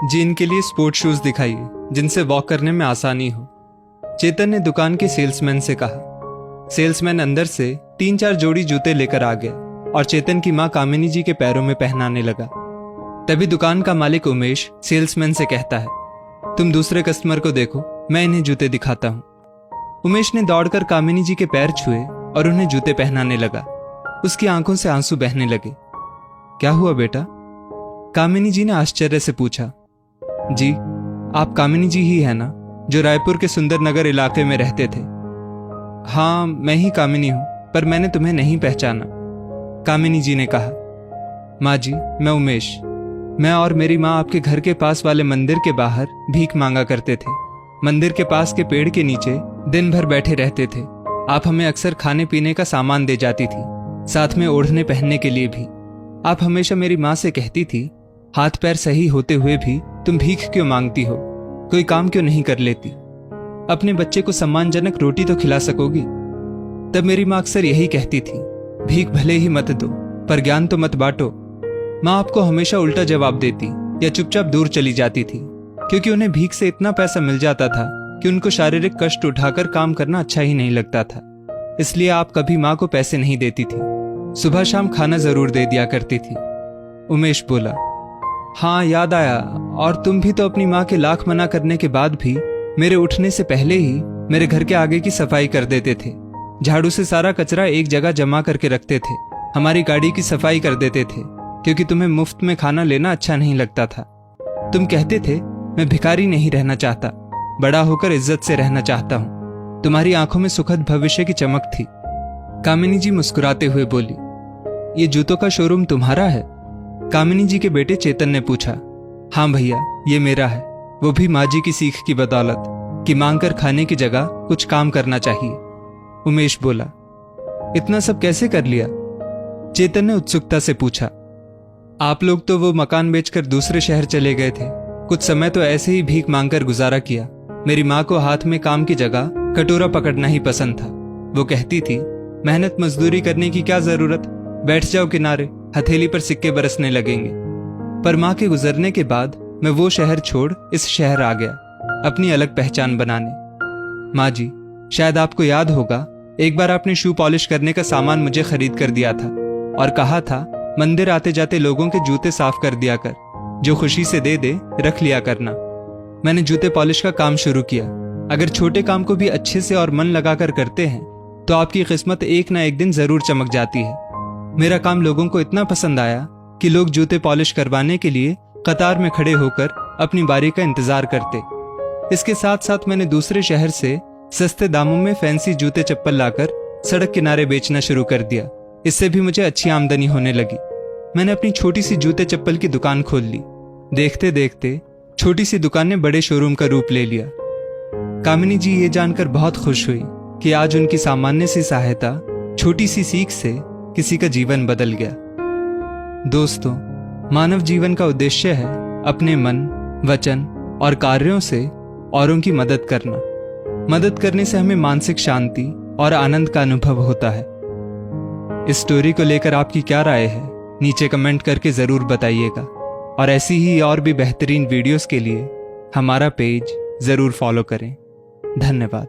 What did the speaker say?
Gene के लिए sport shoes दिखाइए जिनसे वॉक करने में आसानी हो। चेतन ने दुकान के सेल्समैन से कहा। सेल्समैन अंदर से 3-4 जोड़ी जूते लेकर आ गया और चेतन की मां कामिनी जी के पैरों में पहनाने लगा। तभी दुकान का मालिक उमेश सेल्समैन से कहता है, तुम दूसरे कस्टमर को देखो, मैं इन्हें जूते दिखाता हूं। उमेश ने दौड़कर कामिनी जी के पैर छुए और उन्हें जूते पहनाने लगा। उसकी आंखों से आंसू बहने लगे। क्या हुआ बेटा? कामिनी जी ने आश्चर्य से पूछा। जी, आप कामिनी जी ही है ना, जो रायपुर के सुंदर नगर इलाके में रहते थे? हाँ, मैं ही कामिनी हूं, पर मैंने तुम्हें नहीं पहचाना, कामिनी जी ने कहा। माँ जी, मैं उमेश। मैं और मेरी माँ आपके घर के पास वाले मंदिर के बाहर भीख मांगा करते थे। मंदिर के पास के पेड़ के नीचे दिन भर बैठे रहते थे। आप हमें अक्सर खाने पीने का सामान दे जाती थी, साथ में ओढ़ने पहनने के लिए भी। आप हमेशा मेरी माँ से कहती थी, हाथ पैर सही होते हुए भी तुम भीख क्यों मांगती हो, कोई काम क्यों नहीं कर लेती? अपने बच्चे को सम्मानजनक रोटी तो खिला सकोगी? तब मेरी माँ अक्सर यही कहती थी, भीख भले ही मत दो, पर ज्ञान तो मत बांटो। माँ आपको हमेशा उल्टा जवाब देती या चुपचाप दूर चली जाती थी, क्योंकि उन्हें भीख से इतना पैसा मिल जाता था कि उनको शारीरिक कष्ट उठाकर काम करना अच्छा ही नहीं लगता था। इसलिए आप कभी माँ को पैसे नहीं देती थी, सुबह शाम खाना जरूर दे दिया करती थी। उमेश बोला, हाँ याद आया, और तुम भी तो अपनी माँ के लाख मना करने के बाद भी मेरे उठने से पहले ही मेरे घर के आगे की सफाई कर देते थे। झाड़ू से सारा कचरा एक जगह जमा करके रखते थे। हमारी गाड़ी की सफाई कर देते थे, क्योंकि तुम्हें मुफ्त में खाना लेना अच्छा नहीं लगता था। तुम कहते थे, मैं भिखारी नहीं रहना चाहता, बड़ा होकर इज्जत से रहना चाहता हूँ। तुम्हारी आंखों में सुखद भविष्य की चमक थी। कामिनी जी मुस्कुराते हुए बोली, ये जूतों का शोरूम तुम्हारा है? कामिनी जी के बेटे चेतन ने पूछा। हाँ भैया, ये मेरा है, वो भी माँ जी की सीख की बदौलत कि मांगकर खाने की जगह कुछ काम करना चाहिए। उमेश बोला, इतना सब कैसे कर लिया? चेतन ने उत्सुकता से पूछा। आप लोग तो वो मकान बेचकर दूसरे शहर चले गए थे। कुछ समय तो ऐसे ही भीख मांगकर गुजारा किया। मेरी माँ को हाथ में काम की जगह कटोरा पकड़ना ही पसंद था। वो कहती थी, मेहनत मजदूरी करने की क्या जरूरत, बैठ जाओ किनारे, हथेली पर सिक्के बरसने लगेंगे। पर माँ के गुजरने के बाद मैं वो शहर छोड़ इस शहर आ गया, अपनी अलग पहचान बनाने। माँ जी, शायद आपको याद होगा, एक बार आपने शू पॉलिश करने का सामान मुझे खरीद कर दिया था और कहा था, मंदिर आते जाते लोगों के जूते साफ कर दिया कर, जो खुशी से दे दे रख लिया करना। मैंने जूते पॉलिश का काम शुरू किया। अगर छोटे काम को भी अच्छे से और मन लगाकर करते हैं तो आपकी किस्मत एक ना एक दिन जरूर चमक जाती है। मेरा काम लोगों को इतना पसंद आया कि लोग जूते पॉलिश करवाने के लिए कतार में खड़े होकर अपनी बारी का इंतजार करते। इसके साथ साथ मैंने दूसरे शहर से सस्ते दामों में फैंसी जूते चप्पल लाकर सड़क किनारे बेचना शुरू कर दिया। इससे भी मुझे अच्छी आमदनी होने लगी। मैंने अपनी छोटी सी जूते चप्पल की दुकान खोल ली। देखते देखते छोटी सी दुकान ने बड़े शोरूम का रूप ले लिया। कामिनी जी ये जानकर बहुत खुश हुई कि आज उनकी सामान्य सी सहायता, छोटी सी सीख से किसी का जीवन बदल गया। दोस्तों, मानव जीवन का उद्देश्य है अपने मन, वचन और कार्यों से औरों की मदद करना। मदद करने से हमें मानसिक शांति और आनंद का अनुभव होता है। इस स्टोरी को लेकर आपकी क्या राय है, नीचे कमेंट करके जरूर बताइएगा। और ऐसी ही और भी बेहतरीन वीडियोस के लिए हमारा पेज जरूर फॉलो करें। धन्यवाद।